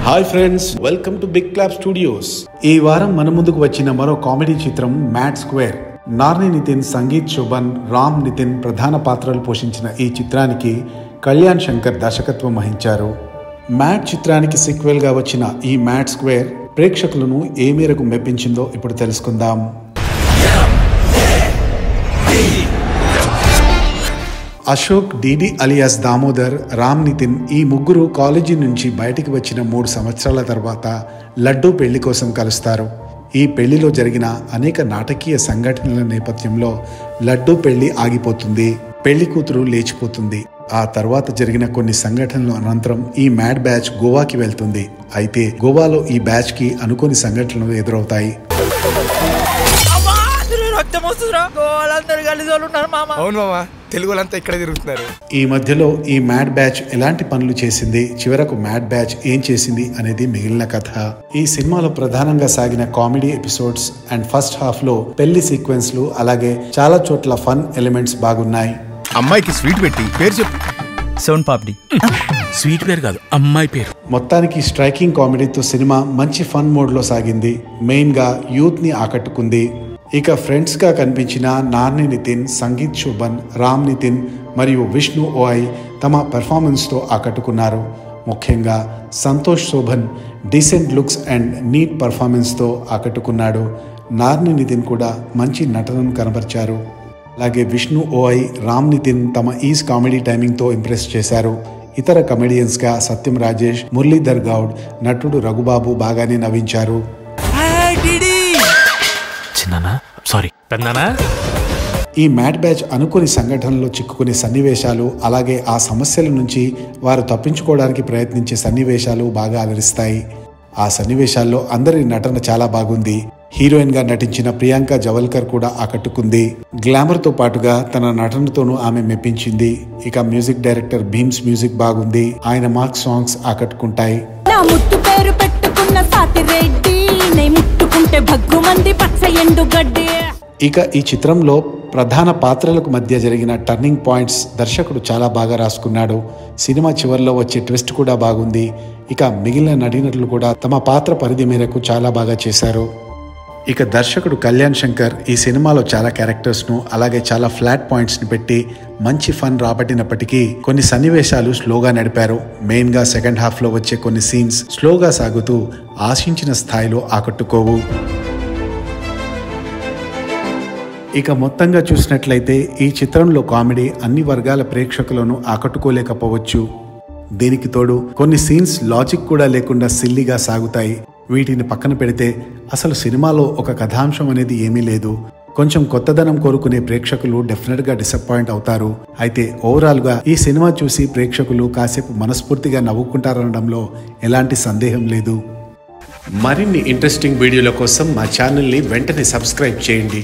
Hi friends, welcome to Big Clap Studios. ఈ వారం మన ముందుకు వచ్చిన మరో కామెడీ చిత్రం మ్యాడ్ స్క్వేర్. నార్ని నితిన్, సంగీత్ శోభన్, రామ్ నితిన్ ప్రధాన పాత్రలు పోషించిన ఈ చిత్రానికి కళ్యాణ్ శంకర్ దర్శకత్వం వహించారు. మ్యాడ్ చిత్రానికి సీక్వెల్ గా వచ్చిన ఈ మ్యాడ్ స్క్వేర్ ప్రేక్షకులను ఏ మేరకు మెప్పించిందో ఇప్పుడు తెలుసుకుందాం. అశోక్, డిడి అలియాస్ దామోదర్, రామ్ నితిన్ ఈ ముగ్గురు కాలేజీ నుంచి బయటికి వచ్చిన 3 సంవత్సరాల తర్వాత లడ్డూ పెళ్లి కోసం కలుస్తారు. ఈ పెళ్లిలో జరిగిన అనేక నాటకీయ సంఘటనల నేపథ్యంలో లడ్డూ పెళ్లి ఆగిపోతుంది. పెళ్లి కూతురు లేచిపోతుంది. ఆ తర్వాత జరిగిన కొన్ని సంఘటనల అనంతరం ఈ మ్యాడ్ బ్యాచ్ గోవాకి వెళ్తుంది. అయితే గోవాలో ఈ బ్యాచ్ కి అనుకోని సంఘటనలు ఎదురవుతాయి. ఈ మధ్యలో ఈ మ్యాడ్ బ్యాచ్ ఎలాంటి పనులు చేసింది, చివరకు మ్యాడ్ బ్యాచ్ ఏం చేసింది అనేది మిగిలిన కథ. ఈ సినిమాలో ప్రధానంగా సాగిన comedy episodes and first half లో పెళ్లి సీక్వెన్స్లు, అలాగే చాలా చోట్ల ఫన్ ఎలిమెంట్స్ బాగున్నాయి. అమ్మాయికి స్వీట్ పెట్టి పేరు చెప్పు. సోన్ పాపిడి. స్వీట్ పేరు కాదు, అమ్మాయి పేరు. మొత్తానికి స్ట్రైకింగ్ కామెడీతో సినిమా మంచి ఫన్ మోడ్ లో సాగింది. మెయిన్ గా యూత్ ని ఆకట్టుకుంది. ఇక ఫ్రెండ్స్ గా కనిపించిన నార్ని నితిన్, సంగీత్ శోభన్, రామ్ నితిన్ మరియు విష్ణు ఓఐ తమ పెర్ఫార్మెన్స్ తో ఆకట్టుకున్నారు. ముఖ్యంగా Santosh Shobhan decent looks and neat performance తో ఆకట్టుకున్నాడు. నార్ని నితిన్ కూడా మంచి నటనను కనబరిచారు. అలాగే విష్ణు ఓఐ, రామ్ నితిన్ తమ ఈజ్ కామెడీ టైమింగ్ తో ఇంప్రెస్ చేశారు. ఇతర కమెడియన్స్ గా సత్యం రాజేష్, మురళీధర్ గౌడ్, నటుడు రఘుబాబు బాగానే నవ్వించారు. ఈ మ్యాడ్ బ్యాచ్ అనుకోని సంఘటనలో చిక్కుకునే సన్నివేశాలు, అలాగే ఆ సమస్యల నుంచి వారు తప్పించుకోవడానికి ప్రయత్నించే సన్నివేశాలు బాగా అలరిస్తాయి. ఆ సన్నివేశాల్లో అందరి నటన చాలా బాగుంది. హీరోయిన్ గా నటించిన ప్రియాంక జవల్కర్ కూడా ఆకట్టుకుంది. గ్లామర్ తో పాటుగా తన నటనతోనూ ఆమె మెప్పించింది. ఇక మ్యూజిక్ డైరెక్టర్ భీమ్స్ మ్యూజిక్ బాగుంది. ఆయన మార్క్ సాంగ్స్ ఆకట్టుకుంటాయి. ఇక ఈ చిత్రంలో ప్రధాన పాత్రలకు మధ్య జరిగిన టర్నింగ్ పాయింట్స్ దర్శకుడు చాలా బాగా రాసుకున్నాడు. సినిమా చివరిలో వచ్చే ట్విస్ట్ కూడా బాగుంది. ఇక మిగిలిన నటీనటులు కూడా తమ పాత్ర పరిధి మేరకు చాలా బాగా చేశారు. ఇక దర్శకుడు కళ్యాణ్ శంకర్ ఈ సినిమాలో చాలా క్యారెక్టర్స్ ను, అలాగే చాలా ఫ్లాట్ పాయింట్స్ ని పెట్టి మంచి ఫన్ రాబట్టినప్పటికీ కొన్ని సన్నివేశాలు స్లోగా నడిపారు. మెయిన్ గా సెకండ్ హాఫ్ లో వచ్చే కొన్ని సీన్స్ స్లోగా సాగుతూ ఆశించిన స్థాయిలో ఆకట్టుకోవు. ఇక మొత్తంగా చూసినట్లయితే ఈ చిత్రంలో కామెడీ అన్ని వర్గాల ప్రేక్షకులను ఆకట్టుకోలేకపోవచ్చు. దీనికి తోడు కొన్ని సీన్స్ లాజిక్ కూడా లేకుండా సిల్లీగా సాగుతాయి. వీటిని పక్కన పెడితే అసలు సినిమాలో ఒక కథాంశం అనేది ఏమీ లేదు. కొంచెం కొత్తదనం కోరుకునే ప్రేక్షకులు డెఫినెట్ గా డిసప్పాయింట్ అవుతారు. అయితే ఓవరాల్ గా ఈ సినిమా చూసి ప్రేక్షకులు కాసేపు మనస్ఫూర్తిగా నవ్వుకుంటారనడంలో ఎలాంటి సందేహం లేదు. మరిన్ని ఇంట్రెస్టింగ్ వీడియోల కోసం మా ఛానల్ని వెంటనే సబ్స్క్రైబ్ చేయండి.